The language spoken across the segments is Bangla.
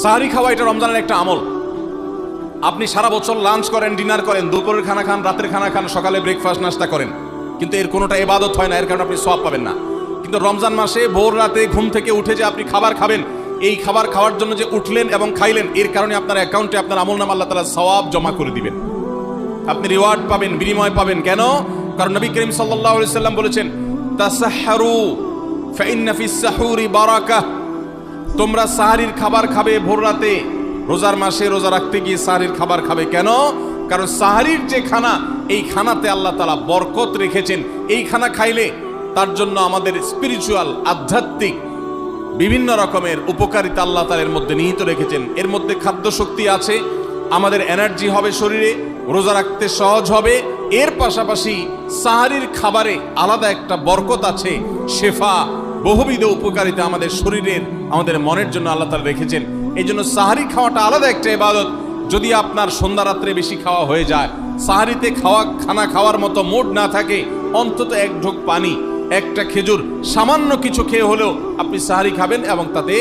সাহারি খাওয়া এটা রমজানের একটা আমল। আপনি সারা বছর লাঞ্চ করেন, ডিনার করেন, দুপুরের খানা খান, রাতের খানা খান, সকালে ব্রেকফাস্ট নাস্তা করেন, কিন্তু এর কোনোটা ইবাদত হয় না, এর কারণে আপনি সওয়াব পাবেন না। কিন্তু রমজান মাসে ভোর রাতে ঘুম থেকে উঠে যে আপনি খাবার খাবেন, এই খাবার খাওয়ার জন্য যে উঠলেন এবং খাইলেন, এর কারণে আপনার অ্যাকাউন্টে আপনার আমলনামা আল্লাহ তাআলা সওয়াব জমা করে দিবেন, আপনি রিওয়ার্ড পাবেন, বিনিময় পাবেন। কেন? কারণ নবী করিম সাল্লাল্লাহু আলাইহি সাল্লাম বলেছেন, তাসাহহারু ফাইন্না ফিস সাহুরি বারাকাহ। তোমরা সাহারির খাবার খাবে ভোর রাতে, রোজার মাসে রোজা রাখতে গিয়ে সাহারির খাবার খাবে। কেন? কারণ সাহারির যে খানা, এই খানাতে আল্লাহ তাআলা বরকত রেখেছেন। এই খানা খাইলে তার জন্য আমাদের স্পিরিচুয়াল, আধ্যাত্মিক বিভিন্ন রকমের উপকারিতা আল্লাহ তাআলা এর মধ্যে নিহিত রেখেছেন। এর মধ্যে খাদ্য শক্তি আছে, আমাদের এনার্জি হবে শরীরে, রোজা রাখতে সহজ হবে। এর পাশাপাশি সাহারির খাবারে আলাদা একটা বরকত আছে, শেফা, বহুবিধ উপকারিতা আমাদের শরীরের, আমাদের মনের জন্য আল্লাহ তাআলা রেখেছেন। এই জন্য সাহারি খাওয়াটা আলাদা একটা ইবাদত। যদি আপনার সন্ধ্যা রাত্রে বেশি খাওয়া হয়ে যায়, সাহারিতে খানা খাওয়ার মতো মুড না থাকে, অন্তত এক ঢোক পানি, একটা খেজুর, সামান্য কিছু খেয়ে হলেও আপনি সাহারি খাবেন এবং তাতে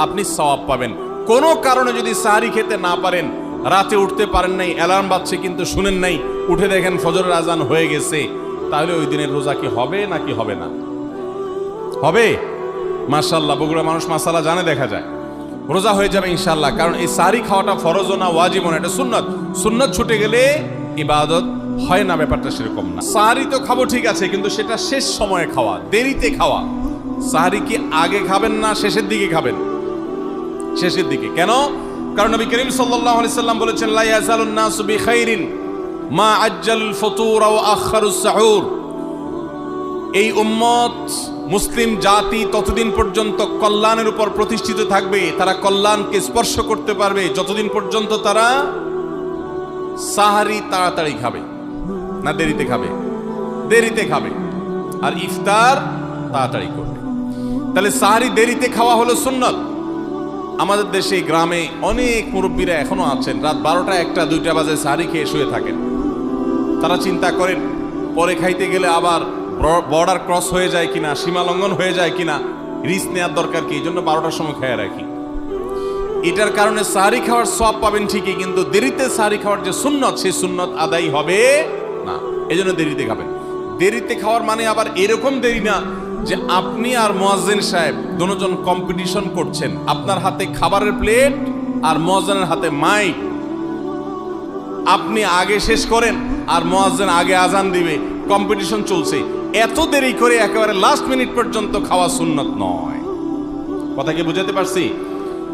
আপনি সওয়াব পাবেন। কোনো কারণে যদি সাহারি খেতে না পারেন, রাতে উঠতে পারেন নাই, অ্যালার্ম বাজছে কিন্তু শুনেন নাই, উঠে দেখেন ফজরের আজান হয়ে গেছে, তাহলে ওই দিনের রোজা কি হবে নাকি হবে না? হবে। মাশাআল্লাহ, বগুড়া মানুষ মাসালা জানে, দেখা যায় রোজা হয়ে যাবে ইনশাআল্লাহ। কারণ এই সাহারি খাওয়াটা ফরজও না, ওয়াজিবও না, এটা সুন্নাত। সুন্নাত ছুটে গেলে ইবাদত হয় না, ব্যাপারটা সেরকম না। সাহারি তো খাবো ঠিক আছে, কিন্তু সেটা শেষ সময়ে খাওয়া, দেরিতে খাওয়া। সাহারি কি আগে খাবেন না শেষের দিকে খাবেন? শেষের দিকে। কেন? কারণ নবী করিম সাল্লাল্লাহু আলাইহি সাল্লাম বলেছেন, লা ইয়াজালুন নাসু বিখাইরিন মা আজ্জালুল ফুতুর ওয়া আখারুস সাহুর। এই উম্মত, মুসলিম জাতি ততদিন পর্যন্ত কল্যাণের উপর প্রতিষ্ঠিত থাকবে, তারা কল্যাণকে স্পর্শ করতে পারবে যতদিন পর্যন্ত তারা সাহারি তাড়াতাড়ি খাবে না দেরিতে খাবে? দেরিতে খাবে। আর ইফতার তাড়াতাড়ি করবে। তাহলে সাহারি দেরিতে খাওয়া হলো সুন্নাত। আমাদের দেশে গ্রামে অনেক মুরব্বীরা এখনো আছেন, রাত 12টা, 1টা, 2টা বাজে সাহারি খেয়ে শুয়ে থাকেন। তারা চিন্তা করেন পরে খাইতে গেলে আবার বর্ডার ক্রস হয়ে যায় কিনা, সীমা লঙ্ঘন হয়ে যায় কিনা, রিস্ক নেওয়ার দরকার কি, এই জন্য 12টার সময় খেয়ে রাখি। এটার কারণে সাহারি খাওয়ার সওয়াব পাবেন ঠিকই, কিন্তু দেরিতে সাহারি খাওয়ার যে সুন্নত, সেই সুন্নত আদায় হবে না। এই জন্য দেরিতে খাবেন। দেরিতে খাওয়ার মানে আবার এরকম দেরি না যে আপনি আর মুয়াজ্জিন সাহেব দুজন কম্পিটিশন করছেন, আপনার হাতে খাবারের প্লেট আর মুয়াজ্জিনের হাতে মাইক, আপনি আগে শেষ করেন আর মুয়াজ্জিন আগে আজান দিবে, কম্পিটিশন চলছে। এত দেরি করে একেবারে লাস্ট মিনিট পর্যন্ত খাওয়া সুন্নত নয়। কথা কি বুঝাতে পারছি?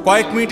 কয়েক মিনিট